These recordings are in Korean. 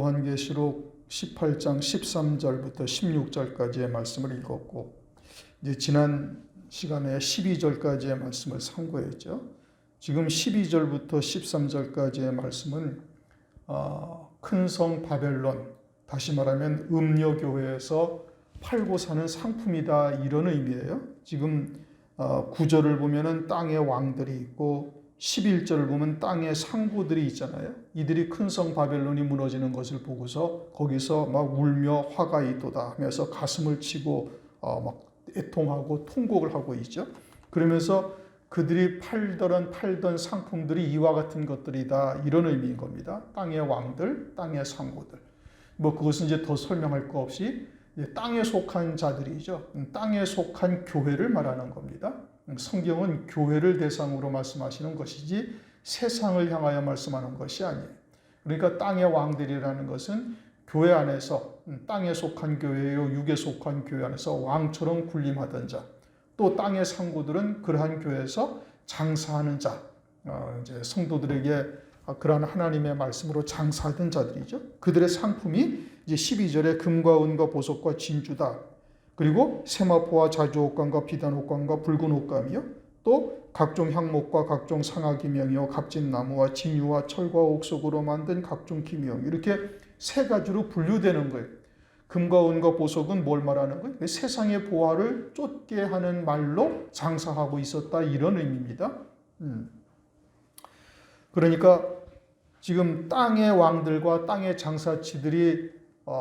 요한계시록 18장 13절부터 16절까지의 말씀을 읽었고, 이제 지난 시간에 12절까지의 말씀을 상고했죠. 지금 12절부터 13절까지의 말씀은 큰 성 바벨론, 다시 말하면 음녀교회에서 팔고 사는 상품이다, 이런 의미예요. 지금 9절을 보면은 땅의 왕들이 있고 11절을 보면 땅의 상고들이 있잖아요. 이들이 큰 성 바벨론이 무너지는 것을 보고서 거기서 막 울며 화가 있도다 하면서 가슴을 치고 막 애통하고 통곡을 하고 있죠. 그러면서 그들이 팔던 상품들이 이와 같은 것들이다, 이런 의미인 겁니다. 땅의 왕들, 땅의 상고들. 그것은 이제 더 설명할 거 없이 땅에 속한 자들이죠. 땅에 속한 교회를 말하는 겁니다. 성경은 교회를 대상으로 말씀하시는 것이지 세상을 향하여 말씀하는 것이 아니에요. 그러니까 땅의 왕들이라는 것은 교회 안에서, 땅에 속한 교회요, 육에 속한 교회 안에서 왕처럼 군림하던 자, 또 땅의 상고들은 그러한 교회에서 장사하는 자, 이제 성도들에게 그러한 하나님의 말씀으로 장사하던 자들이죠. 그들의 상품이 이제 12절에 금과 은과 보석과 진주다. 그리고 세마포와 자주옥감과 비단옥감과 붉은 옷감이요, 또 각종 향목과 각종 상아기명이요, 값진나무와 진유와 철과 옥석으로 만든 각종 기명, 이렇게 세 가지로 분류되는 거예요. 금과 은과 보석은 뭘 말하는 거예요? 세상의 보화를 쫓게 하는 말로 장사하고 있었다, 이런 의미입니다. 그러니까 지금 땅의 왕들과 땅의 장사치들이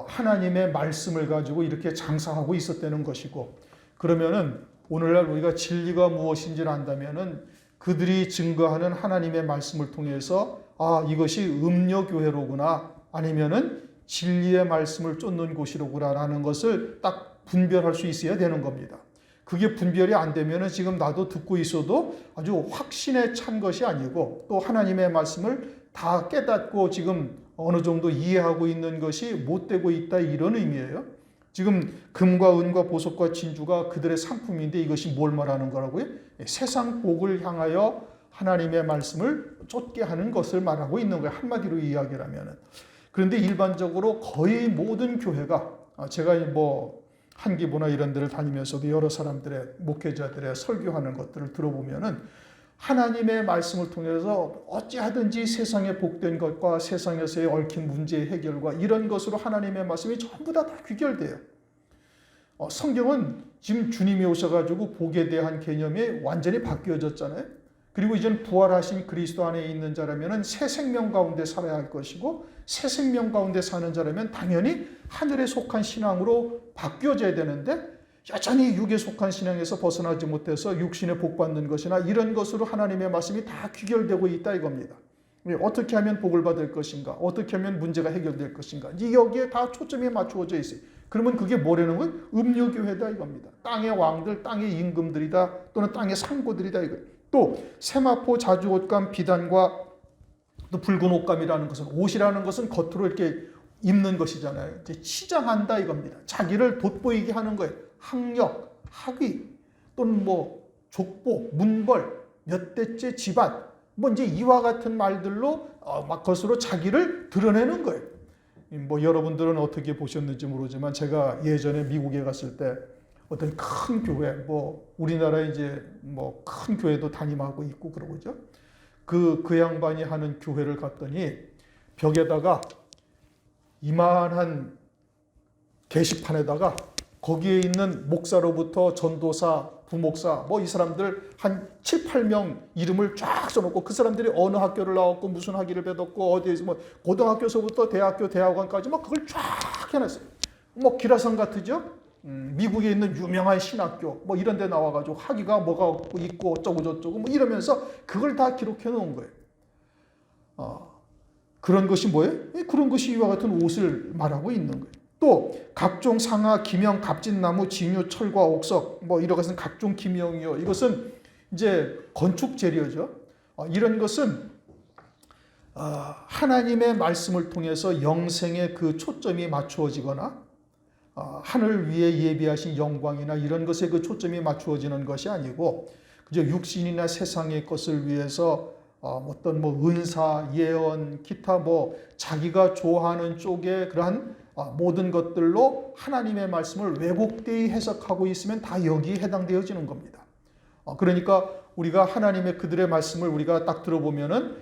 하나님의 말씀을 가지고 이렇게 장사하고 있었다는 것이고, 그러면은 오늘날 우리가 진리가 무엇인지를 안다면은 그들이 증거하는 하나님의 말씀을 통해서 이것이 음녀교회로구나, 아니면은 진리의 말씀을 쫓는 곳이로구나라는 것을 딱 분별할 수 있어야 되는 겁니다. 그게 분별이 안 되면은 지금 나도 듣고 있어도 아주 확신에 찬 것이 아니고, 또 하나님의 말씀을 다 깨닫고 지금 어느 정도 이해하고 있는 것이 못 되고 있다, 이런 의미예요. 지금 금과 은과 보석과 진주가 그들의 상품인데 이것이 뭘 말하는 거라고요? 세상 복을 향하여 하나님의 말씀을 쫓게 하는 것을 말하고 있는 거예요, 한마디로 이야기하면. 그런데 일반적으로 거의 모든 교회가, 제가 한기부나 이런 데를 다니면서도 여러 사람들의, 목회자들의 설교하는 것들을 들어보면은 하나님의 말씀을 통해서 어찌하든지 세상에 복된 것과 세상에서의 얽힌 문제의 해결과 이런 것으로 하나님의 말씀이 전부 다 귀결돼요. 성경은 지금 주님이 오셔가지고 복에 대한 개념이 완전히 바뀌어졌잖아요. 그리고 이제는 부활하신 그리스도 안에 있는 자라면 새 생명 가운데 살아야 할 것이고, 새 생명 가운데 사는 자라면 당연히 하늘에 속한 신앙으로 바뀌어져야 되는데, 여전히 육에 속한 신앙에서 벗어나지 못해서 육신의 복 받는 것이나 이런 것으로 하나님의 말씀이 다 귀결되고 있다, 이겁니다. 어떻게 하면 복을 받을 것인가, 어떻게 하면 문제가 해결될 것인가, 여기에 다 초점이 맞추어져 있어요. 그러면 그게 뭐라는 거예요? 음녀교회다, 이겁니다. 땅의 왕들, 땅의 임금들이다, 또는 땅의 상고들이다, 이거예요. 또 세마포, 자주옷감, 비단과 또 붉은 옷감이라는 것은, 옷이라는 것은 겉으로 이렇게 입는 것이잖아요. 이제 치장한다, 이겁니다. 자기를 돋보이게 하는 거예요. 학력, 학위, 또는 족보, 문벌, 몇 대째 집안, 이제 이와 같은 말들로 막 것으로 자기를 드러내는 거예요. 여러분들은 어떻게 보셨는지 모르지만, 제가 예전에 미국에 갔을 때 어떤 큰 교회, 우리나라에 이제 큰 교회도 담임하고 있고 그러고죠. 그 양반이 하는 교회를 갔더니 벽에다가 이만한 게시판에다가 거기에 있는 목사로부터 전도사, 부목사, 이 사람들 한 7, 8명 이름을 쫙 써놓고, 그 사람들이 어느 학교를 나왔고 무슨 학위를 배웠고 어디에서 고등학교서부터 대학교, 대학원까지 그걸 쫙 해놨어요. 기라성 같으죠? 미국에 있는 유명한 신학교 이런 데 나와가지고 학위가 뭐가 있고 어쩌고 저쩌고 이러면서 그걸 다 기록해 놓은 거예요. 그런 것이 뭐예요? 그런 것이 이와 같은 옷을 말하고 있는 거예요. 또 각종 상아, 기명, 값진나무, 진유, 철과 옥석, 이런 것은 각종 기명이요. 이것은 이제 건축 재료죠. 이런 것은 하나님의 말씀을 통해서 영생의 그 초점이 맞추어지거나 하늘 위에 예비하신 영광이나 이런 것에 그 초점이 맞추어지는 것이 아니고, 그저 육신이나 세상의 것을 위해서 어떤 뭐 은사, 예언, 기타 뭐 자기가 좋아하는 쪽의 그러한 모든 것들로 하나님의 말씀을 왜곡되이 해석하고 있으면 다 여기에 해당되어지는 겁니다. 그러니까 우리가 하나님의 그들의 말씀을 우리가 딱 들어보면은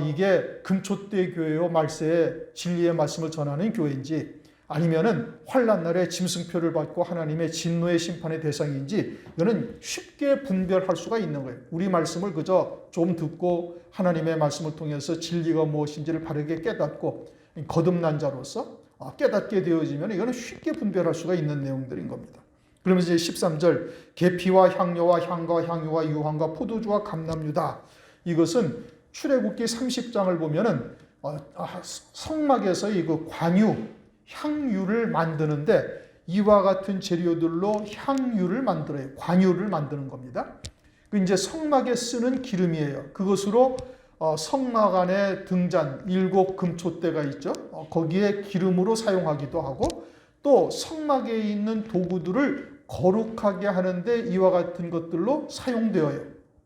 이게 금초대 교회요 말세의 진리의 말씀을 전하는 교회인지 아니면은 환난 날에 짐승표를 받고 하나님의 진노의 심판의 대상인지 이거는 쉽게 분별할 수가 있는 거예요. 우리 말씀을 그저 좀 듣고 하나님의 말씀을 통해서 진리가 무엇인지를 바르게 깨닫고 거듭난 자로서 깨닫게 되어지면 이거는 쉽게 분별할 수가 있는 내용들인 겁니다. 그러면서 이제 13절 계피와 향료와 향과 향유와 유황과 포도주와 감람유다. 이것은 출애굽기 30장을 보면은 성막에서 그 관유 향유를 만드는데 이와 같은 재료들로 향유를 만들어요. 관유를 만드는 겁니다. 그 이제 성막에 쓰는 기름이에요. 그것으로 성막 안에 등잔 7 금초대가 있죠. 거기에 기름으로 사용하기도 하고 또 성막에 있는 도구들을 거룩하게 하는데 이와 같은 것들로 사용되어요.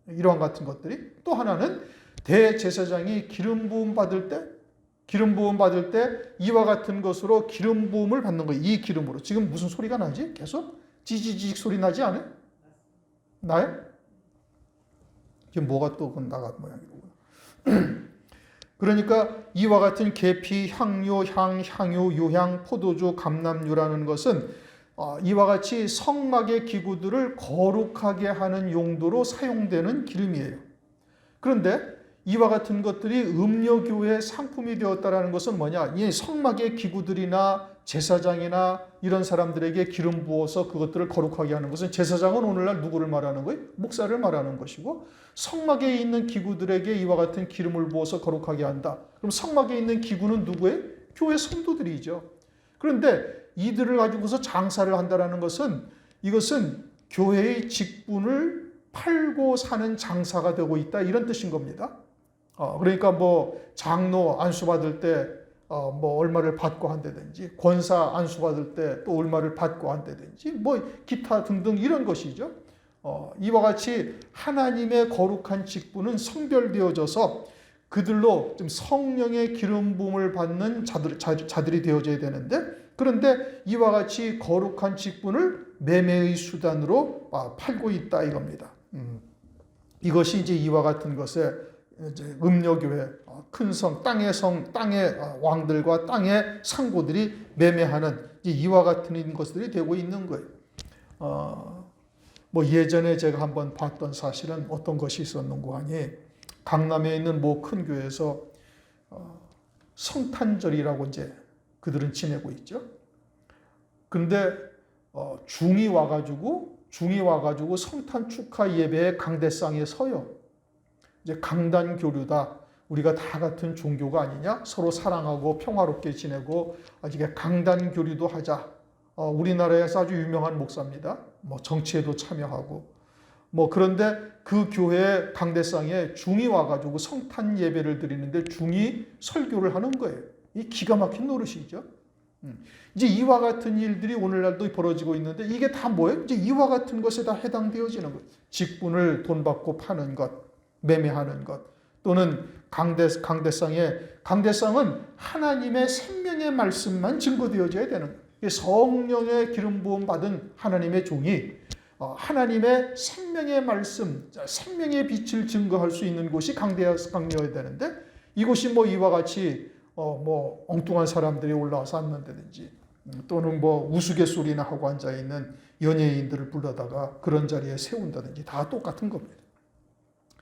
이러한 같은 것들이 또 하나는 대제사장이 기름 부음 받을 때 이와 같은 것으로 기름 부음을 받는 거예요. 이 기름으로. 지금 무슨 소리가 나지? 계속 지지직 소리 나지 않아요? 나요? 지금 뭐가 또 나간 모양이로구나. 그러니까 이와 같은 계피, 향료, 향유, 유향, 포도주, 감람유라는 것은 이와 같이 성막의 기구들을 거룩하게 하는 용도로 사용되는 기름이에요. 그런데 이와 같은 것들이 음료교회의 상품이 되었다는 것은 뭐냐? 이 성막의 기구들이나 제사장이나 이런 사람들에게 기름 부어서 그것들을 거룩하게 하는 것은 제사장은 오늘날 누구를 말하는 거예요? 목사를 말하는 것이고 성막에 있는 기구들에게 이와 같은 기름을 부어서 거룩하게 한다. 그럼 성막에 있는 기구는 누구예요? 교회 성도들이죠. 그런데 이들을 가지고서 장사를 한다는 것은 이것은 교회의 직분을 팔고 사는 장사가 되고 있다 이런 뜻인 겁니다. 그러니까 뭐 장로 안수받을 때 뭐 얼마를 받고 한다든지 권사 안수받을 때 또 얼마를 받고 한다든지 뭐 기타 등등 이런 것이죠. 이와 같이 하나님의 거룩한 직분은 성별되어져서 그들로 좀 성령의 기름 부음을 받는 자들이 되어져야 되는데 그런데 이와 같이 거룩한 직분을 매매의 수단으로 팔고 있다 이겁니다. 이것이 이제 이와 같은 것에 이제 음료교회 큰 땅의 왕들과 땅의 상고들이 매매하는 이와 같은 것들이 되고 있는 거예요. 뭐 예전에 제가 한번 봤던 사실은 어떤 것이 있었는가 하니 강남에 있는 모 큰 교회에서 성탄절이라고 이제 그들은 지내고 있죠. 근데 중이 와가지고 성탄 축하 예배의 강대상에 서요. 이제 강단 교류다. 우리가 다 같은 종교가 아니냐? 서로 사랑하고 평화롭게 지내고 이게 강단 교류도 하자. 우리나라에서 아주 유명한 목사입니다. 뭐 정치에도 참여하고. 뭐 그런데 그 교회 강대상에 중이 와가지고 성탄 예배를 드리는데 중이 설교를 하는 거예요. 이 기가 막힌 노릇이죠. 이제 이와 같은 일들이 오늘날도 벌어지고 있는데 이게 다 뭐예요? 이제 이와 같은 것에 다 해당되어지는 거예요. 직분을 돈 받고 파는 것, 매매하는 것, 또는 강대상은 하나님의 생명의 말씀만 증거되어져야 되는 거예요. 성령의 기름 부음 받은 하나님의 종이 하나님의 생명의 말씀, 생명의 빛을 증거할 수 있는 곳이 강대여야 되는데 이곳이 뭐 이와 같이 뭐 엉뚱한 사람들이 올라와서 앉는다든지 또는 뭐 우스갯소리나 하고 앉아있는 연예인들을 불러다가 그런 자리에 세운다든지 다 똑같은 겁니다.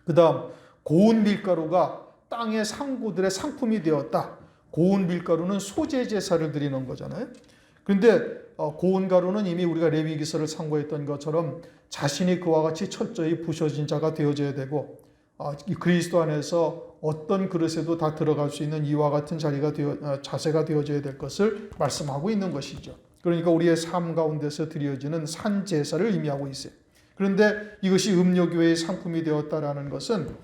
그 다음 고운 밀가루가 땅의 상고들의 상품이 되었다. 고운 밀가루는 소재 제사를 드리는 거잖아요. 그런데 고운 가루는 이미 우리가 레위기서를 상고했던 것처럼 자신이 그와 같이 철저히 부셔진 자가 되어져야 되고 그리스도 안에서 어떤 그릇에도 다 들어갈 수 있는 이와 같은 자세가 되어져야 될 것을 말씀하고 있는 것이죠. 그러니까 우리의 삶 가운데서 드려지는 산 제사를 의미하고 있어요. 그런데 이것이 음료교회의 상품이 되었다라는 것은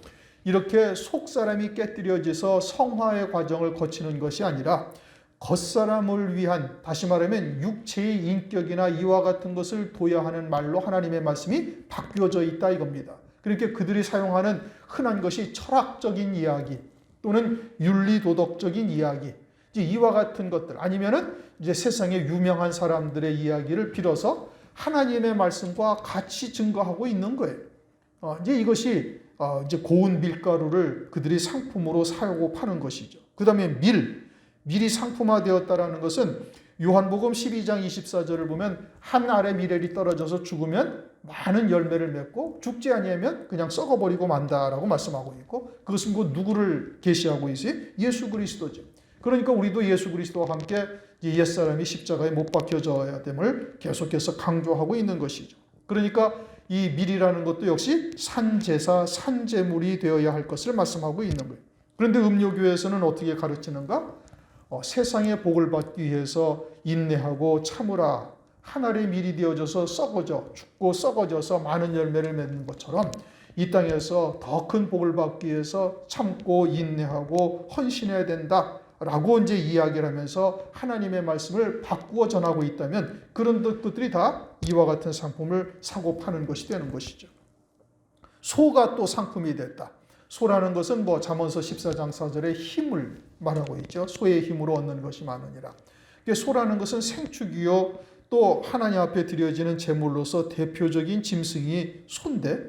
이렇게 속사람이 깨뜨려져서 성화의 과정을 거치는 것이 아니라 겉사람을 위한, 다시 말하면 육체의 인격이나 이와 같은 것을 도야하는 말로 하나님의 말씀이 바뀌어져 있다 이겁니다. 그러니까 그들이 사용하는 흔한 것이 철학적인 이야기 또는 윤리도덕적인 이야기, 이제 이와 같은 것들 아니면은 이제 세상의 유명한 사람들의 이야기를 빌어서 하나님의 말씀과 같이 증거하고 있는 거예요. 이제 이것이 이제 고운 밀가루를 그들이 상품으로 사고 파는 것이죠. 그 다음에 밀이 상품화되었다라는 것은 요한복음 12장 24절을 보면 한 알의 미렐이 떨어져서 죽으면 많은 열매를 맺고 죽지 아니하면 그냥 썩어버리고 만다라고 말씀하고 있고, 그것은 그 누구를 계시하고 있어요? 예수 그리스도죠. 그러니까 우리도 예수 그리스도와 함께 옛사람이 십자가에 못 박혀져야 됨을 계속해서 강조하고 있는 것이죠. 그러니까 이 밀이라는 것도 역시 산제사, 산제물이 되어야 할 것을 말씀하고 있는 거예요. 그런데 음료교회에서는 어떻게 가르치는가? 세상의 복을 받기 위해서 인내하고 참으라. 한 알의 밀이 되어져서 죽고 썩어져서 많은 열매를 맺는 것처럼 이 땅에서 더 큰 복을 받기 위해서 참고 인내하고 헌신해야 된다라고 이제 이야기를 하면서 하나님의 말씀을 바꾸어 전하고 있다면 그런 것들이 다 이와 같은 상품을 사고 파는 것이 되는 것이죠. 소가 또 상품이 됐다. 소라는 것은 잠언서 14장 4절에 힘을 말하고 있죠. 소의 힘으로 얻는 것이 많으니라. 소라는 것은 생축이요 또 하나님 앞에 드려지는 제물로서 대표적인 짐승이 소인데,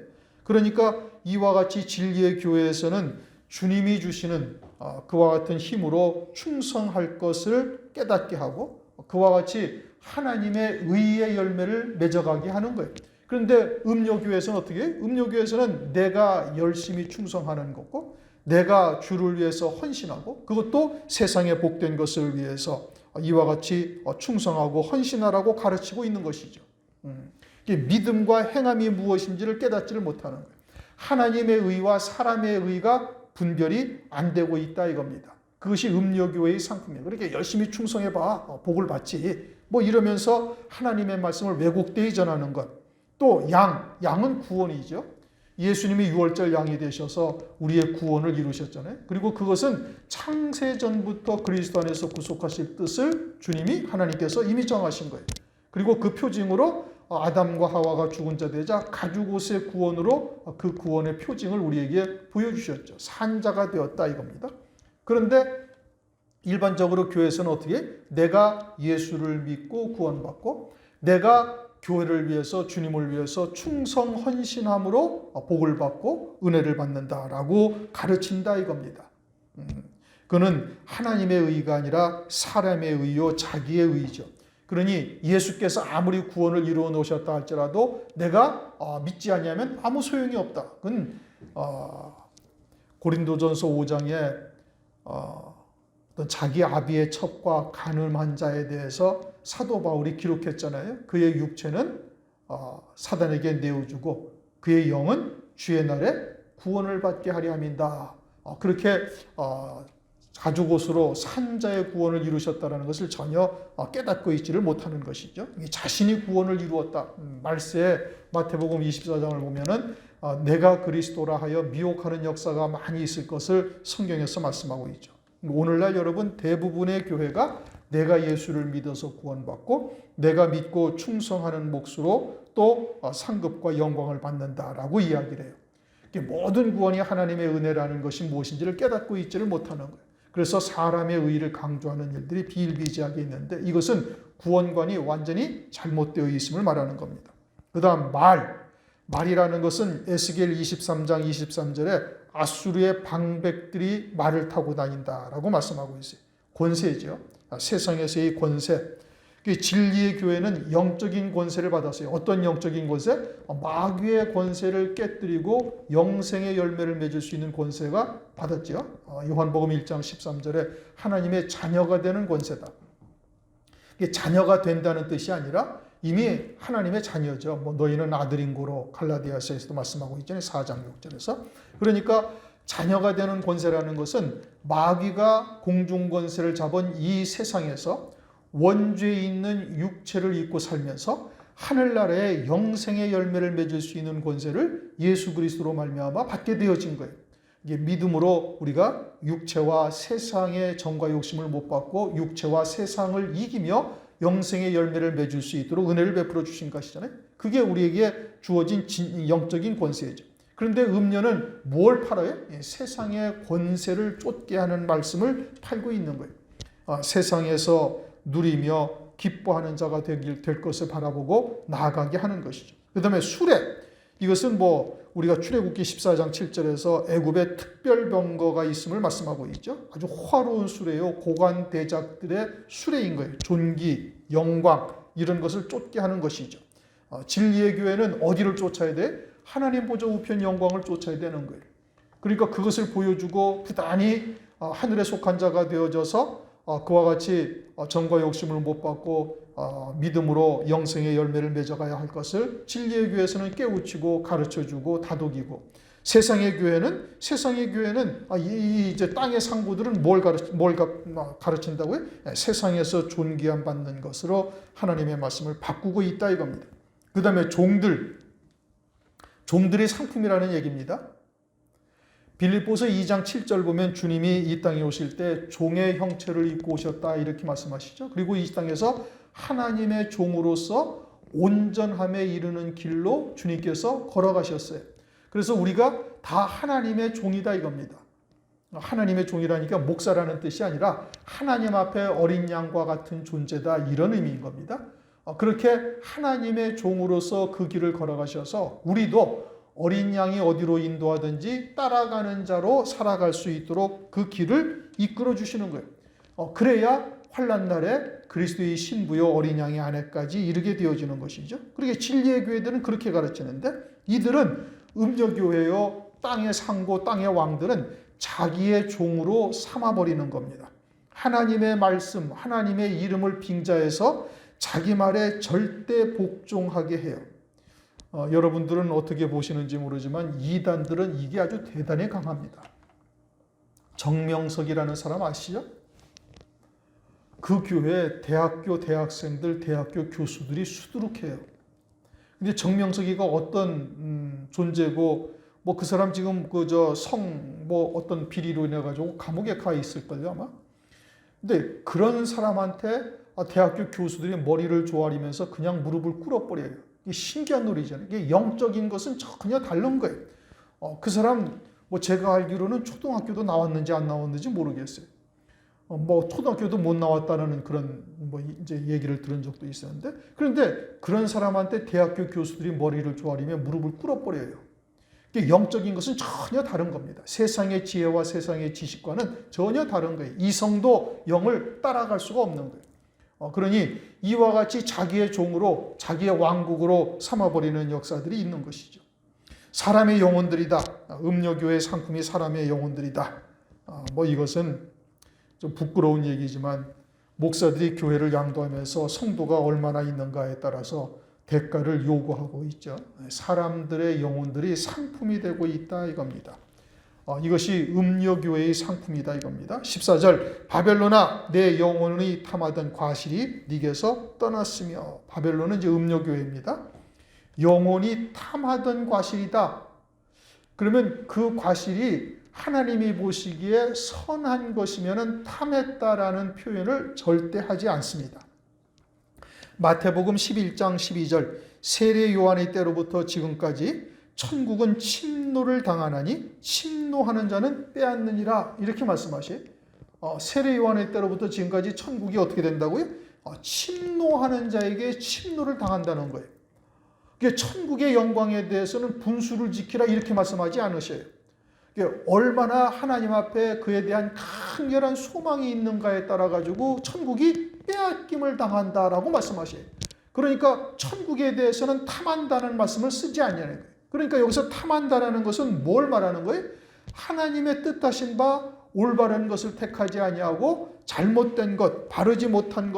그러니까 이와 같이 진리의 교회에서는 주님이 주시는 그와 같은 힘으로 충성할 것을 깨닫게 하고 그와 같이 하나님의 의의 열매를 맺어가게 하는 거예요. 그런데 음료교회에서는 어떻게 해요? 음료교회에서는 내가 열심히 충성하는 거고 내가 주를 위해서 헌신하고 그것도 세상에 복된 것을 위해서 이와 같이 충성하고 헌신하라고 가르치고 있는 것이죠. 믿음과 행함이 무엇인지를 깨닫지를 못하는 거예요. 하나님의 의와 사람의 의가 분별이 안 되고 있다 이겁니다. 그것이 음료교회의 상품이에요. 그렇게 열심히 충성해봐 복을 받지 이러면서 하나님의 말씀을 왜곡되이 전하는 것. 또 양은 구원이죠. 예수님이 유월절 양이 되셔서 우리의 구원을 이루셨잖아요. 그리고 그것은 창세전부터 그리스도 안에서 구속하실 뜻을 주님이 하나님께서 이미 정하신 거예요. 그리고 그 표징으로 아담과 하와가 죽은 자 되자 가죽옷의 구원으로 그 구원의 표징을 우리에게 보여주셨죠. 산자가 되었다 이겁니다. 그런데 일반적으로 교회에서는 어떻게? 내가 예수를 믿고 구원받고 내가 교회를 위해서 주님을 위해서 충성 헌신함으로 복을 받고 은혜를 받는다라고 가르친다 이겁니다. 그는 하나님의 의가 아니라 사람의 의요 자기의 의죠. 그러니 예수께서 아무리 구원을 이루어 놓으셨다 할지라도 내가 믿지 아니하면 아무 소용이 없다. 그건 고린도전서 5장에 어떤 자기 아비의 첩과 간음한 자에 대해서 사도 바울이 기록했잖아요. 그의 육체는 사단에게 내어주고 그의 영은 주의 날에 구원을 받게 하려 함이다. 그렇게 가죽옷으로 산자의 구원을 이루셨다는 것을 전혀 깨닫고 있지를 못하는 것이죠. 자신이 구원을 이루었다. 말세에 마태복음 24장을 보면은 내가 그리스도라 하여 미혹하는 역사가 많이 있을 것을 성경에서 말씀하고 있죠. 오늘날 여러분 대부분의 교회가 내가 예수를 믿어서 구원받고 내가 믿고 충성하는 몫으로 또 상급과 영광을 받는다라고 이야기를 해요. 모든 구원이 하나님의 은혜라는 것이 무엇인지를 깨닫고 있지를 못하는 거예요. 그래서 사람의 의의를 강조하는 일들이 비일비재하게 있는데 이것은 구원관이 완전히 잘못되어 있음을 말하는 겁니다. 그 다음 말이라는 것은 에스겔 23장 23절에 아수르의 방백들이 말을 타고 다닌다라고 말씀하고 있어요. 권세죠. 세상에서의 권세. 진리의 교회는 영적인 권세를 받았어요. 어떤 영적인 권세? 마귀의 권세를 깨뜨리고 영생의 열매를 맺을 수 있는 권세가 받았죠. 요한복음 1장 13절에 하나님의 자녀가 되는 권세다. 이게 자녀가 된다는 뜻이 아니라 이미 하나님의 자녀죠. 너희는 아들인 고로 갈라디아서에서도 말씀하고 있잖아요. 4장 6절에서. 그러니까 자녀가 되는 권세라는 것은 마귀가 공중권세를 잡은 이 세상에서 원죄에 있는 육체를 입고 살면서 하늘나라의 영생의 열매를 맺을 수 있는 권세를 예수 그리스도로 말미암아 받게 되어진 거예요. 이게 믿음으로 우리가 육체와 세상의 정과 욕심을 못 받고 육체와 세상을 이기며 영생의 열매를 맺을 수 있도록 은혜를 베풀어 주신 것이잖아요. 그게 우리에게 주어진 영적인 권세죠. 그런데 음녀는 뭘 팔아요? 세상의 권세를 쫓게 하는 말씀을 팔고 있는 거예요. 세상에서 누리며 기뻐하는 자가 될 것을 바라보고 나아가게 하는 것이죠. 그 다음에 수레. 이것은 우리가 출애굽기 14장 7절에서 애굽에 특별병거가 있음을 말씀하고 있죠. 아주 호화로운 수레요. 고관 대작들의 수레인 거예요. 존귀, 영광 이런 것을 쫓게 하는 것이죠. 진리의 교회는 어디를 쫓아야 돼? 하나님 보좌 우편 영광을 쫓아야 되는 거예요. 그러니까 그것을 보여주고 부단히 하늘에 속한 자가 되어져서 그와 같이 정과 욕심을 못 받고 믿음으로 영생의 열매를 맺어가야 할 것을 진리의 교회에서는 깨우치고 가르쳐주고 다독이고, 세상의 교회는 이제 땅의 상구들은 뭘 가르친다고요? 세상에서 존귀함 받는 것으로 하나님의 말씀을 바꾸고 있다 이겁니다. 그 다음에 종들이 상품이라는 얘기입니다. 빌립보서 2장 7절 보면 주님이 이 땅에 오실 때 종의 형체를 입고 오셨다 이렇게 말씀하시죠. 그리고 이 땅에서 하나님의 종으로서 온전함에 이르는 길로 주님께서 걸어가셨어요. 그래서 우리가 다 하나님의 종이다 이겁니다. 하나님의 종이라니까 목사라는 뜻이 아니라 하나님 앞에 어린 양과 같은 존재다 이런 의미인 겁니다. 그렇게 하나님의 종으로서 그 길을 걸어가셔서 우리도 어린 양이 어디로 인도하든지 따라가는 자로 살아갈 수 있도록 그 길을 이끌어 주시는 거예요. 그래야 환난 날에 그리스도의 신부요 어린 양의 아내까지 이르게 되어지는 것이죠. 그러게 진리의 교회들은 그렇게 가르치는데, 이들은 음녀교회요 땅의 상고 땅의 왕들은 자기의 종으로 삼아버리는 겁니다. 하나님의 말씀, 하나님의 이름을 빙자해서 자기 말에 절대 복종하게 해요. 여러분들은 어떻게 보시는지 모르지만 이단들은 이게 아주 대단히 강합니다. 정명석이라는 사람 아시죠? 그 교회 대학교 대학생들, 대학교 교수들이 수두룩해요. 근데 정명석이가 어떤 존재고 그 사람 지금 어떤 비리로 인해 가지고 감옥에 가 있을걸요 아마. 근데 그런 사람한테 대학교 교수들이 머리를 조아리면서 그냥 무릎을 꿇어버려요. 이게 신기한 놀이잖아요. 이게 영적인 것은 전혀 다른 거예요. 그 사람 제가 알기로는 초등학교도 나왔는지 안 나왔는지 모르겠어요. 초등학교도 못 나왔다는 그런 이제 얘기를 들은 적도 있었는데, 그런데 그런 사람한테 대학교 교수들이 머리를 조아리며 무릎을 꿇어버려요. 이게 영적인 것은 전혀 다른 겁니다. 세상의 지혜와 세상의 지식과는 전혀 다른 거예요. 이성도 영을 따라갈 수가 없는 거예요. 그러니 이와 같이 자기의 종으로 자기의 왕국으로 삼아버리는 역사들이 있는 것이죠. 사람의 영혼들이다. 음녀교의 상품이 사람의 영혼들이다. 이것은 좀 부끄러운 얘기지만 목사들이 교회를 양도하면서 성도가 얼마나 있는가에 따라서 대가를 요구하고 있죠. 사람들의 영혼들이 상품이 되고 있다 이겁니다. 이것이 음녀교회의 상품이다 이겁니다. 14절 바벨론아 내 영혼이 탐하던 과실이 네게서 떠났으며, 바벨론은 이제 음녀교회입니다. 영혼이 탐하던 과실이다. 그러면 그 과실이 하나님이 보시기에 선한 것이면 탐했다라는 표현을 절대 하지 않습니다. 마태복음 11장 12절 세례 요한의 때로부터 지금까지 천국은 침노를 당하나니 침노하는 자는 빼앗느니라 이렇게 말씀하셔요. 세례 요한의 때로부터 지금까지 천국이 어떻게 된다고요? 침노하는 자에게 침노를 당한다는 거예요. 천국의 영광에 대해서는 분수를 지키라 이렇게 말씀하지 않으셔요. 얼마나 하나님 앞에 그에 대한 강렬한 소망이 있는가에 따라 가지고 천국이 빼앗김을 당한다라고 말씀하셔요. 그러니까 천국에 대해서는 탐한다는 말씀을 쓰지 않냐는 거예요. 그러니까 여기서 탐한다라는 것은 뭘 말하는 거예요? 하나님의 뜻하신 바 올바른 것을 택하지 아니하고 잘못된 것, 바르지 못한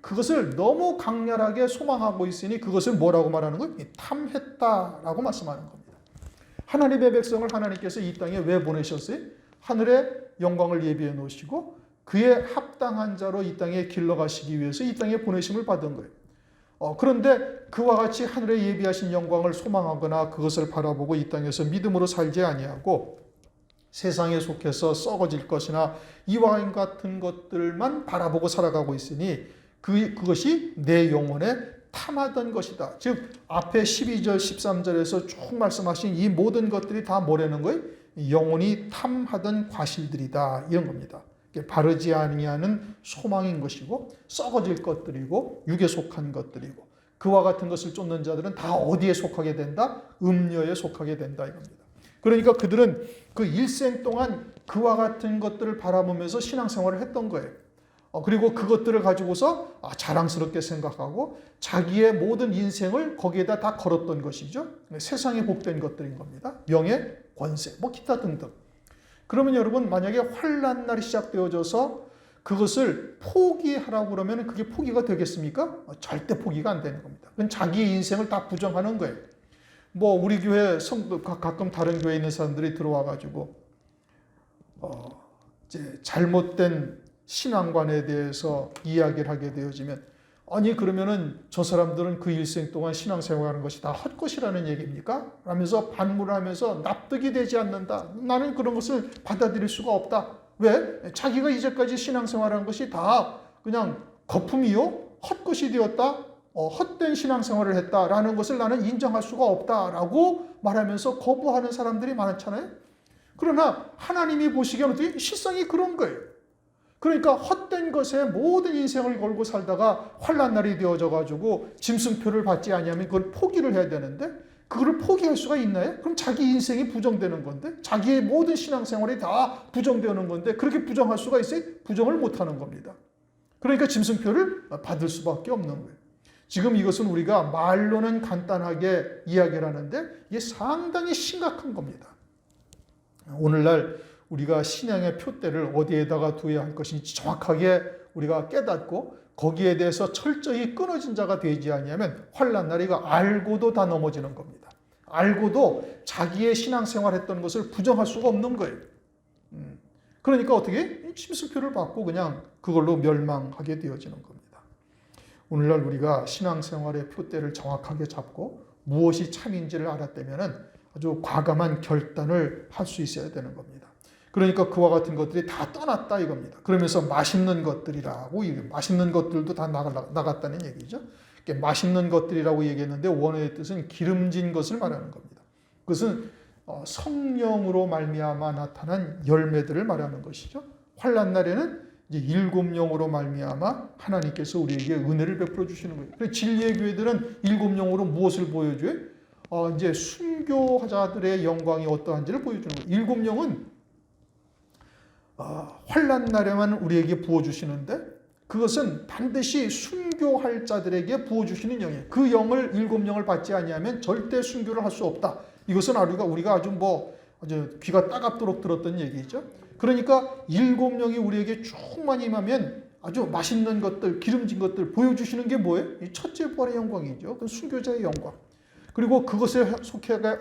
그것을 너무 강렬하게 소망하고 있으니 그것을 뭐라고 말하는 거예요? 탐했다라고 말씀하는 겁니다. 하나님의 백성을 하나님께서 이 땅에 왜 보내셨어요? 하늘의 영광을 예비해 놓으시고 그에 합당한 자로 이 땅에 길러가시기 위해서 이 땅에 보내심을 받은 거예요. 그런데 그와 같이 하늘에 예비하신 영광을 소망하거나 그것을 바라보고 이 땅에서 믿음으로 살지 아니하고 세상에 속해서 썩어질 것이나 이와 같은 것들만 바라보고 살아가고 있으니 그것이 내 영혼에 탐하던 것이다. 즉 앞에 12절 13절에서 쭉 말씀하신 이 모든 것들이 다 뭐라는 거예요? 영혼이 탐하던 과실들이다, 이런 겁니다. 바르지 아니하는 소망인 것이고 썩어질 것들이고 육에 속한 것들이고 그와 같은 것을 쫓는 자들은 다 어디에 속하게 된다? 음녀에 속하게 된다, 이겁니다. 그러니까 그들은 그 일생 동안 그와 같은 것들을 바라보면서 신앙생활을 했던 거예요. 그리고 그것들을 가지고서 자랑스럽게 생각하고 자기의 모든 인생을 거기에다 다 걸었던 것이죠. 세상에 복된 것들인 겁니다. 명예, 권세, 뭐 기타 등등. 그러면 여러분, 만약에 환난 날이 시작되어져서 그것을 포기하라고 그러면 그게 포기가 되겠습니까? 절대 포기가 안 되는 겁니다. 그건 자기의 인생을 다 부정하는 거예요. 뭐 우리 교회 성도 가끔 다른 교회에 있는 사람들이 들어와 가지고 이제 잘못된 신앙관에 대해서 이야기를 하게 되어지면, 아니 그러면은 저 사람들은 그 일생 동안 신앙생활하는 것이 다 헛것이라는 얘기입니까? 라면서 반문을 하면서 납득이 되지 않는다. 나는 그런 것을 받아들일 수가 없다. 왜? 자기가 이제까지 신앙생활한 것이 다 그냥 거품이요, 헛것이 되었다, 헛된 신앙생활을 했다라는 것을 나는 인정할 수가 없다라고 말하면서 거부하는 사람들이 많잖아요. 그러나 하나님이 보시기에는 어떻게 실상이 그런 거예요. 그러니까 헛된 것에 모든 인생을 걸고 살다가 환난 날이 되어져 가지고 짐승표를 받지 아니하면 그걸 포기를 해야 되는데, 그걸 포기할 수가 있나요? 그럼 자기 인생이 부정되는 건데, 자기의 모든 신앙생활이 다 부정되는 건데, 그렇게 부정할 수가 있어요? 부정을 못하는 겁니다. 그러니까 짐승표를 받을 수밖에 없는 거예요. 지금 이것은 우리가 말로는 간단하게 이야기를 하는데 이게 상당히 심각한 겁니다. 오늘날 우리가 신앙의 표대를 어디에다가 두어야 할 것인지 정확하게 우리가 깨닫고 거기에 대해서 철저히 끊어진 자가 되지 아니하면 환난 날이 알고도 다 넘어지는 겁니다. 알고도 자기의 신앙생활 했던 것을 부정할 수가 없는 거예요. 그러니까 어떻게? 심수표를 받고 그냥 그걸로 멸망하게 되어지는 겁니다. 오늘날 우리가 신앙생활의 표대를 정확하게 잡고 무엇이 참인지를 알았다면 아주 과감한 결단을 할 수 있어야 되는 겁니다. 그러니까 그와 같은 것들이 다 떠났다, 이겁니다. 그러면서 맛있는 것들이라고, 맛있는 것들도 다 나갔다는 얘기죠. 맛있는 것들이라고 얘기했는데 원어의 뜻은 기름진 것을 말하는 겁니다. 그것은 성령으로 말미암아 나타난 열매들을 말하는 것이죠. 환난 날에는 이제 7영으로 말미암아 하나님께서 우리에게 은혜를 베풀어 주시는 거예요. 그래서 진리의 교회들은 7영으로 무엇을 보여줘요? 이제 순교자들의 영광이 어떠한지를 보여주는 거예요. 7영은 환난 날에만 우리에게 부어주시는데 그것은 반드시 순교할 자들에게 부어주시는 영이에요. 그 영을 7영을 받지 아니하면 절대 순교를 할 수 없다. 이것은 우리가 아주 귀가 따갑도록 들었던 얘기죠. 그러니까 7영이 우리에게 충만히 임하면 아주 맛있는 것들, 기름진 것들 보여주시는 게 뭐예요? 첫째 부활의 영광이죠. 그 순교자의 영광. 그리고 그것에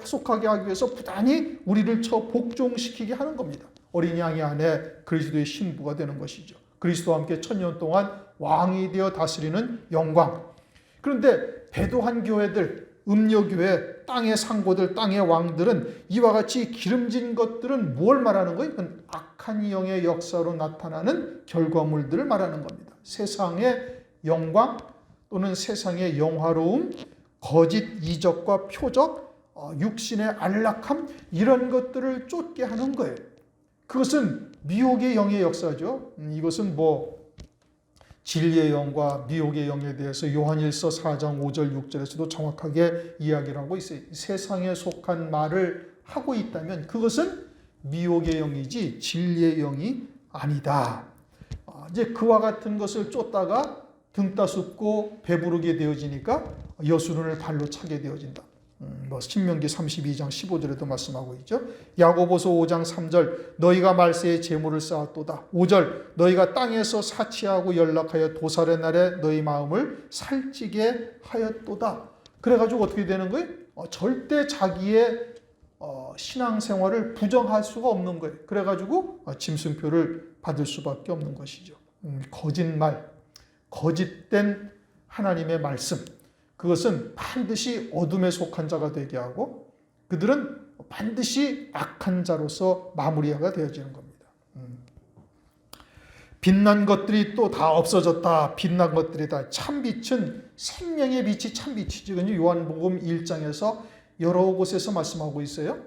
속하게 하기 위해서 부단히 우리를 복종시키게 하는 겁니다. 어린 양이 안에 그리스도의 신부가 되는 것이죠. 그리스도와 함께 1000년 동안 왕이 되어 다스리는 영광. 그런데 배도한 교회들, 음녀교회, 땅의 상고들, 땅의 왕들은 이와 같이 기름진 것들은 뭘 말하는 거예요? 그건 악한 영의 역사로 나타나는 결과물들을 말하는 겁니다. 세상의 영광 또는 세상의 영화로움, 거짓 이적과 표적, 육신의 안락함, 이런 것들을 쫓게 하는 거예요. 그것은 미혹의 영의 역사죠. 이것은 진리의 영과 미혹의 영에 대해서 요한일서 4장 5절 6절에서도 정확하게 이야기를 하고 있어요. 세상에 속한 말을 하고 있다면 그것은 미혹의 영이지 진리의 영이 아니다. 이제 그와 같은 것을 쫓다가 등 따숩고 배부르게 되어지니까 여수론을 발로 차게 되어진다. 신명기 32장 15절에도 말씀하고 있죠. 야고보서 5장 3절 너희가 말세에 재물을 쌓았도다. 5절 너희가 땅에서 사치하고 연락하여 도살의 날에 너희 마음을 살찌게 하였도다. 그래가지고 어떻게 되는 거예요? 절대 자기의 신앙생활을 부정할 수가 없는 거예요. 그래가지고 짐승표를 받을 수밖에 없는 것이죠. 거짓말, 거짓된 하나님의 말씀, 그것은 반드시 어둠에 속한 자가 되게 하고 그들은 반드시 악한 자로서 마무리가 되어지는 겁니다. 빛난 것들이 또 다 없어졌다. 빛난 것들이 다 참빛은 생명의 빛이 참빛이죠. 요한복음 1장에서 여러 곳에서 말씀하고 있어요.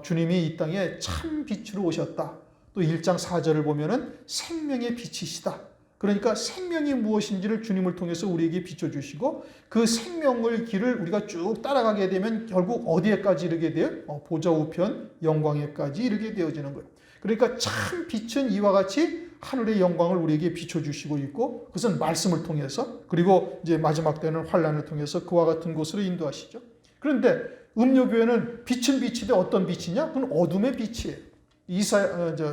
주님이 이 땅에 참빛으로 오셨다. 또 1장 4절을 보면은 생명의 빛이시다. 그러니까 생명이 무엇인지를 주님을 통해서 우리에게 비춰주시고 그 생명의 길을 우리가 쭉 따라가게 되면 결국 어디에까지 이르게 돼요? 보좌 우편 영광에까지 이르게 되어지는 거예요. 그러니까 참 빛은 이와 같이 하늘의 영광을 우리에게 비춰주시고 있고 그것은 말씀을 통해서 그리고 이제 마지막 때는 환란을 통해서 그와 같은 곳으로 인도하시죠. 그런데 음료교회는 빛은 빛인데 어떤 빛이냐? 그건 어둠의 빛이에요. 이사야서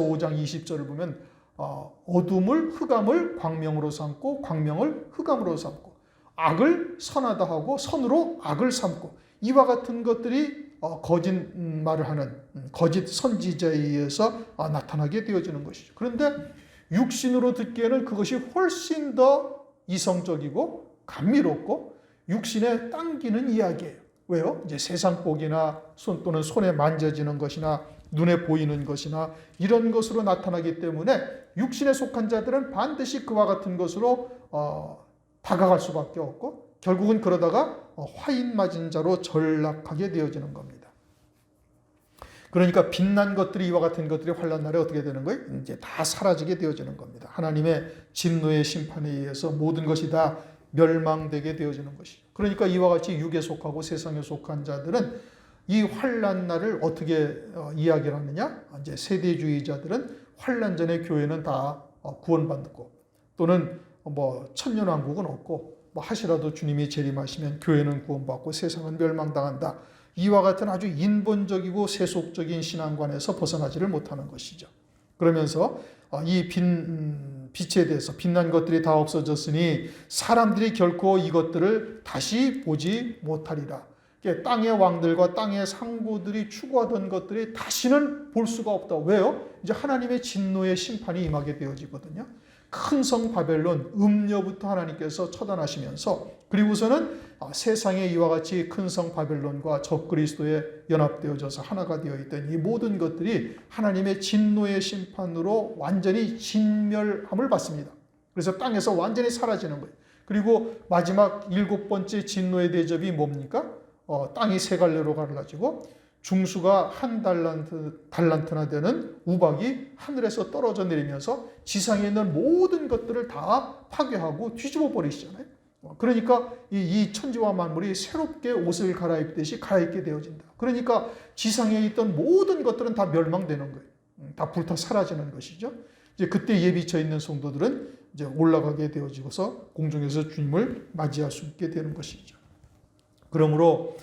5장 20절을 보면 어둠을 흑암을 광명으로 삼고 광명을 흑암으로 삼고 악을 선하다 하고 선으로 악을 삼고 이와 같은 것들이 거짓말을 하는 거짓 선지자에 의해서 나타나게 되어지는 것이죠. 그런데 육신으로 듣기에는 그것이 훨씬 더 이성적이고 감미롭고 육신에 당기는 이야기예요. 왜요? 이제 세상 복이나 또는 손에 만져지는 것이나 눈에 보이는 것이나 이런 것으로 나타나기 때문에 육신에 속한 자들은 반드시 그와 같은 것으로 다가갈 수밖에 없고 결국은 그러다가 화인 맞은 자로 전락하게 되어지는 겁니다. 그러니까 빛난 것들이 이와 같은 것들이 환난 날에 어떻게 되는 거예요? 이제 다 사라지게 되어지는 겁니다. 하나님의 진노의 심판에 의해서 모든 것이 다 멸망되게 되어지는 것이죠. 그러니까 이와 같이 육에 속하고 세상에 속한 자들은 이 환난 날을 어떻게 이야기를 하느냐? 이제 세대주의자들은 환난 전에 교회는 다 구원받고 또는 천년왕국은 없고 하시라도 주님이 재림하시면 교회는 구원받고 세상은 멸망당한다. 이와 같은 아주 인본적이고 세속적인 신앙관에서 벗어나지를 못하는 것이죠. 그러면서 이 빛에 대해서 빛난 것들이 다 없어졌으니 사람들이 결코 이것들을 다시 보지 못하리라. 땅의 왕들과 땅의 상부들이 추구하던 것들이 다시는 볼 수가 없다. 왜요? 이제 하나님의 진노의 심판이 임하게 되어지거든요. 큰 성 바벨론 음녀부터 하나님께서 처단하시면서 그리고서는 세상에 이와 같이 큰 성 바벨론과 적그리스도에 연합되어져서 하나가 되어 있던 이 모든 것들이 하나님의 진노의 심판으로 완전히 진멸함을 받습니다. 그래서 땅에서 완전히 사라지는 거예요. 그리고 마지막 7번째 진노의 대접이 뭡니까? 땅이 세 갈래로 갈라지고 중수가 한 달란트나 되는 우박이 하늘에서 떨어져 내리면서 지상에 있는 모든 것들을 다 파괴하고 뒤집어 버리시잖아요. 그러니까 이 천지와 만물이 새롭게 옷을 갈아입듯이 갈아입게 되어진다. 그러니까 지상에 있던 모든 것들은 다 멸망되는 거예요. 다 불타 사라지는 것이죠. 이제 그때 예비쳐 있는 성도들은 이제 올라가게 되어지고서 공중에서 주님을 맞이할 수 있게 되는 것이죠. 그러므로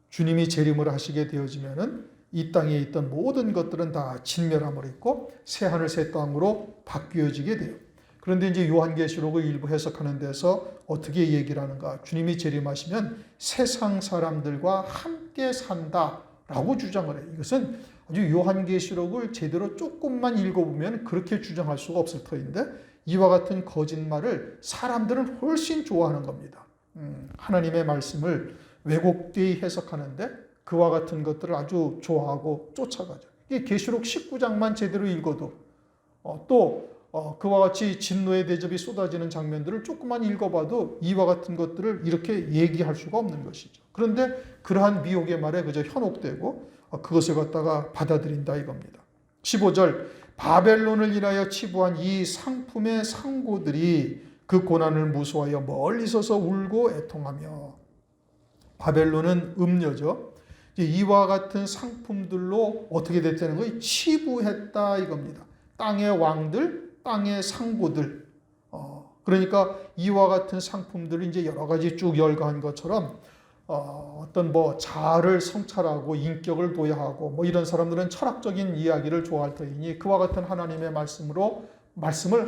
주님이 재림을 하시게 되어지면은 이 땅에 있던 모든 것들은 다 진멸함을 입고 새 하늘 새 땅으로 바뀌어지게 돼요. 그런데 이제 요한계시록을 일부 해석하는 데서 어떻게 얘기를 하는가? 주님이 재림하시면 세상 사람들과 함께 산다라고 주장을 해요. 이것은 아주 요한계시록을 제대로 조금만 읽어보면 그렇게 주장할 수가 없을 터인데 이와 같은 거짓말을 사람들은 훨씬 좋아하는 겁니다. 하나님의 말씀을 왜곡되이 해석하는데 그와 같은 것들을 아주 좋아하고 쫓아가죠. 이 계시록 19장만 제대로 읽어도 또 그와 같이 진노의 대접이 쏟아지는 장면들을 조금만 읽어봐도 이와 같은 것들을 이렇게 얘기할 수가 없는 것이죠. 그런데 그러한 미혹의 말에 그저 현혹되고 그것을 갖다가 받아들인다 이겁니다. 15절 바벨론을 인하여 치부한 이 상품의 상고들이 그 고난을 무서워하여 멀리 서서 울고 애통하며 바벨론은 음녀죠. 이와 같은 상품들로 어떻게 됐다는 거예요? 치부했다 이겁니다. 땅의 왕들, 땅의 상고들. 그러니까 이와 같은 상품들을 이제 여러 가지 쭉 열거한 것처럼 어떤 자아를 성찰하고 인격을 도야하고 이런 사람들은 철학적인 이야기를 좋아할 터이니 그와 같은 하나님의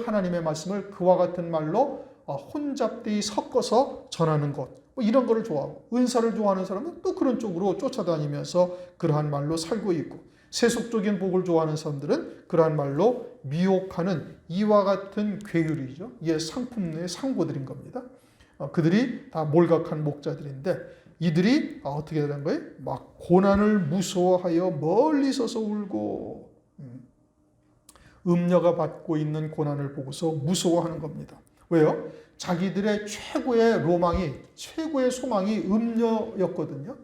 하나님의 말씀을 그와 같은 말로 혼잡되이 섞어서 전하는 것. 이런 거를 좋아하고 은사를 좋아하는 사람은 또 그런 쪽으로 쫓아다니면서 그러한 말로 살고 있고 세속적인 복을 좋아하는 사람들은 그러한 말로 미혹하는 이와 같은 괴율이죠. 이게 상품의 상고들인 겁니다. 그들이 다 몰각한 목자들인데 이들이 어떻게 되는 거예요? 막 고난을 무서워하여 멀리 서서 울고 음녀가 받고 있는 고난을 보고서 무서워하는 겁니다. 왜요? 자기들의 최고의 로망이, 최고의 소망이 음녀였거든요.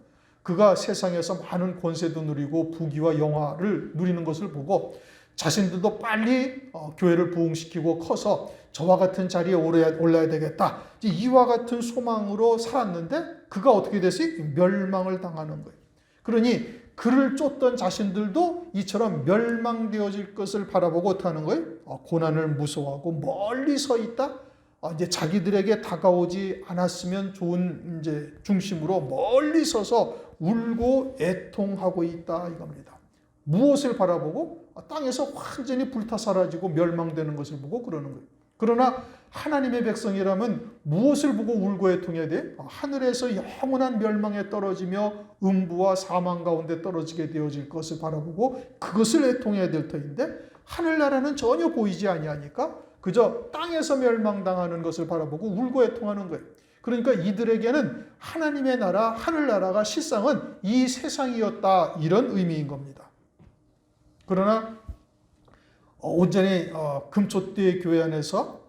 그가 세상에서 많은 권세도 누리고 부귀와 영화를 누리는 것을 보고 자신들도 빨리 교회를 부흥시키고 커서 저와 같은 자리에 올라야 되겠다. 이와 같은 소망으로 살았는데 그가 어떻게 됐어요? 멸망을 당하는 거예요. 그러니 그를 쫓던 자신들도 이처럼 멸망되어질 것을 바라보고 어떻게 하는 거예요? 고난을 무서워하고 멀리 서 있다. 이제 자기들에게 다가오지 않았으면 좋은 이제 중심으로 멀리 서서 울고 애통하고 있다 이겁니다. 무엇을 바라보고? 땅에서 완전히 불타 사라지고 멸망되는 것을 보고 그러는 거예요. 그러나 하나님의 백성이라면 무엇을 보고 울고 애통해야 돼? 하늘에서 영원한 멸망에 떨어지며 음부와 사망 가운데 떨어지게 되어질 것을 바라보고 그것을 애통해야 될 터인데 하늘나라는 전혀 보이지 아니하니까 그저 땅에서 멸망당하는 것을 바라보고 울고 애통하는 거예요. 그러니까 이들에게는 하나님의 나라, 하늘나라가 실상은 이 세상이었다 이런 의미인 겁니다. 그러나 온전히 금초대 교회 안에서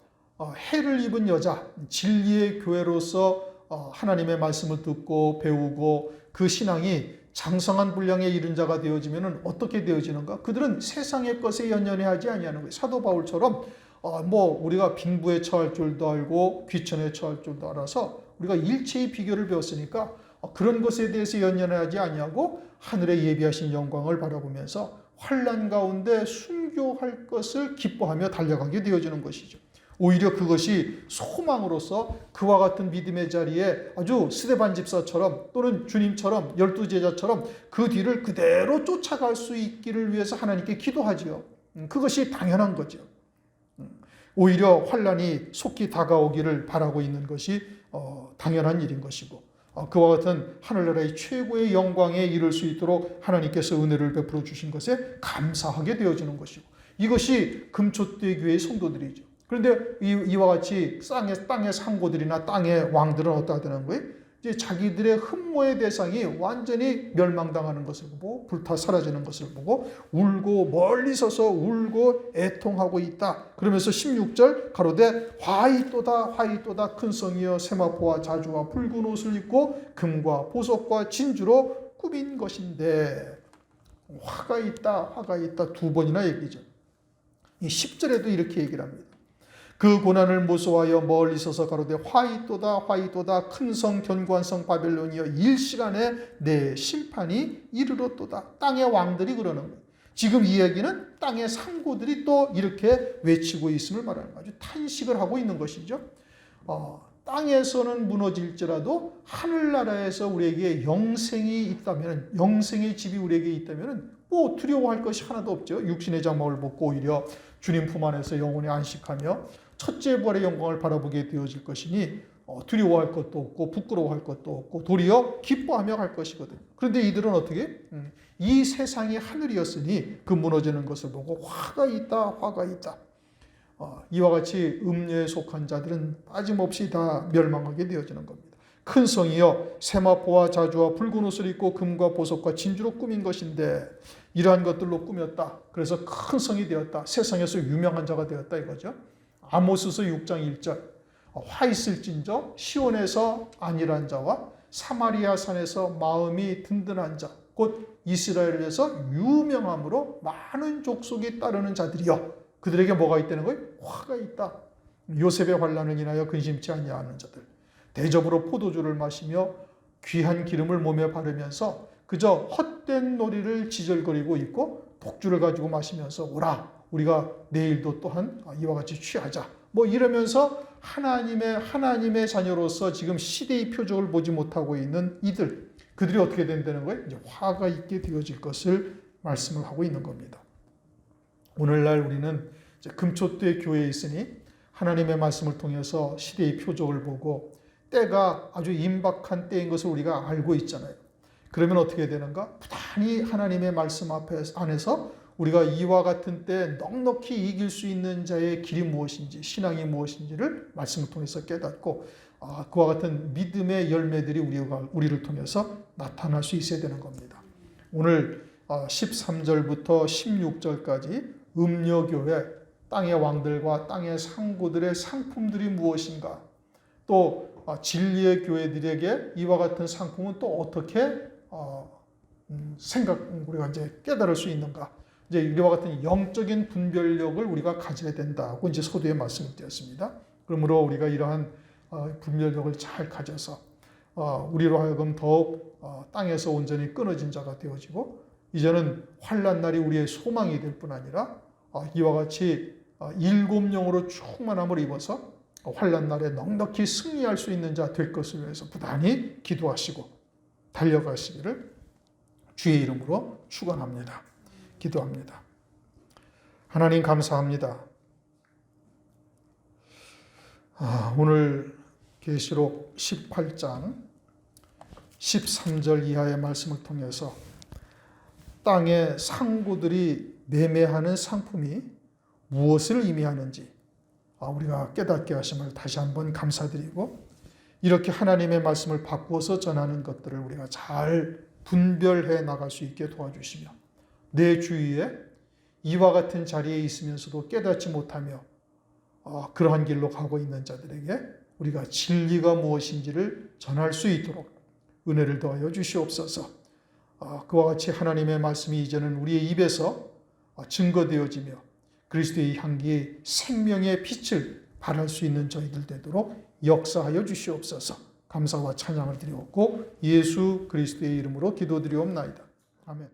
해를 입은 여자, 진리의 교회로서 하나님의 말씀을 듣고 배우고 그 신앙이 장성한 분량에 이른 자가 되어지면 어떻게 되어지는가? 그들은 세상의 것에 연연해하지 아니하는 거예요. 사도 바울처럼 우리가 빈부에 처할 줄도 알고 귀천에 처할 줄도 알아서 우리가 일체의 비교를 배웠으니까 그런 것에 대해서 연연하지 아니하고 하늘에 예비하신 영광을 바라보면서 환난 가운데 순교할 것을 기뻐하며 달려가게 되어지는 것이죠. 오히려 그것이 소망으로서 그와 같은 믿음의 자리에 아주 스데반 집사처럼 또는 주님처럼 12제자처럼 그 뒤를 그대로 쫓아갈 수 있기를 위해서 하나님께 기도하지요. 그것이 당연한 거죠. 오히려 환난이 속히 다가오기를 바라고 있는 것이 당연한 일인 것이고 그와 같은 하늘나라의 최고의 영광에 이를 수 있도록 하나님께서 은혜를 베풀어 주신 것에 감사하게 되어지는 것이고 이것이 금초대 교회의 성도들이죠. 그런데 이와 같이 땅의 상고들이나 땅의 왕들은 어떻게 되는 거예요? 이제 자기들의 흠모의 대상이 완전히 멸망당하는 것을 보고 불타 사라지는 것을 보고 울고 멀리 서서 울고 애통하고 있다. 그러면서 16절 가로되 화이또다 화이또다 큰 성이여 세마포와 자주와 붉은 옷을 입고 금과 보석과 진주로 꾸민 것인데 화가 있다 두 번이나 얘기죠. 이 10절에도 이렇게 얘기를 합니다. 그 고난을 무서워하여 멀리 서서 가로되 화이또다 큰 성 견고한 성 바벨론이여 일시간에 내 심판이 이르렀도다. 땅의 왕들이 그러는 거예요. 지금 이 얘기는 땅의 상고들이 또 이렇게 외치고 있음을 말하는 거죠. 탄식을 하고 있는 것이죠. 땅에서는 무너질지라도 하늘나라에서 우리에게 영생이 있다면, 영생의 집이 우리에게 있다면 두려워할 것이 하나도 없죠. 육신의 장막을 벗고 오히려 주님 품 안에서 영원히 안식하며 첫째 부활의 영광을 바라보게 되어질 것이니 두려워할 것도 없고 부끄러워할 것도 없고 도리어 기뻐하며 갈 것이거든요. 그런데 이들은 어떻게? 이 세상이 하늘이었으니 그 무너지는 것을 보고 화가 있다. 이와 같이 음녀에 속한 자들은 빠짐없이 다 멸망하게 되어지는 겁니다. 큰 성이여 세마포와 자주와 붉은 옷을 입고 금과 보석과 진주로 꾸민 것인데 이러한 것들로 꾸몄다. 그래서 큰 성이 되었다. 세상에서 유명한 자가 되었다 이거죠. 아모스서 6장 1절 화 있을진저 시온에서 안일한 자와 사마리아 산에서 마음이 든든한 자 곧 이스라엘에서 유명함으로 많은 족속이 따르는 자들이여 그들에게 뭐가 있다는 거예요? 화가 있다. 요셉의 환난을 인하여 근심치 아니하는 자들 대접으로 포도주를 마시며 귀한 기름을 몸에 바르면서 그저 헛된 놀이를 지절거리고 있고 독주를 가지고 마시면서 오라 우리가 내일도 또한 이와 같이 취하자 이러면서 하나님의 자녀로서 지금 시대의 표적을 보지 못하고 있는 이들 그들이 어떻게 된다는 거예요? 이제 화가 있게 되어질 것을 말씀을 하고 있는 겁니다. 오늘날 우리는 이제 금초대 교회에 있으니 하나님의 말씀을 통해서 시대의 표적을 보고 때가 아주 임박한 때인 것을 우리가 알고 있잖아요. 그러면 어떻게 되는가? 부단히 하나님의 말씀 안에서 우리가 이와 같은 때 넉넉히 이길 수 있는 자의 길이 무엇인지 신앙이 무엇인지를 말씀을 통해서 깨닫고 그와 같은 믿음의 열매들이 우리를 통해서 나타날 수 있어야 되는 겁니다. 오늘 13절부터 16절까지 음녀교회, 땅의 왕들과 땅의 상고들의 상품들이 무엇인가? 또 진리의 교회들에게 이와 같은 상품은 또 어떻게 우리가 이제 깨달을 수 있는가? 이제 이와 같은 영적인 분별력을 우리가 가져야 된다고 이제 서두에 말씀을 드렸습니다. 그러므로 우리가 이러한 분별력을 잘 가져서 우리로 하여금 더욱 땅에서 온전히 끊어진 자가 되어지고 이제는 환난 날이 우리의 소망이 될 뿐 아니라 이와 같이 일곱 영으로 충만함을 입어서 환난 날에 넉넉히 승리할 수 있는 자 될 것을 위해서 부단히 기도하시고 달려가시기를 주의 이름으로 축원합니다. 기도합니다. 하나님 감사합니다. 오늘 계시록 18장 13절 이하의 말씀을 통해서 땅의 상고들이 매매하는 상품이 무엇을 의미하는지 우리가 깨닫게 하심을 다시 한번 감사드리고 이렇게 하나님의 말씀을 바꾸어서 전하는 것들을 우리가 잘 분별해 나갈 수 있게 도와주시며 내 주위에 이와 같은 자리에 있으면서도 깨닫지 못하며 그러한 길로 가고 있는 자들에게 우리가 진리가 무엇인지를 전할 수 있도록 은혜를 더하여 주시옵소서. 그와 같이 하나님의 말씀이 이제는 우리의 입에서 증거되어지며 그리스도의 향기 생명의 빛을 발할 수 있는 저희들 되도록 역사하여 주시옵소서. 감사와 찬양을 드리옵고 예수 그리스도의 이름으로 기도드리옵나이다. 아멘.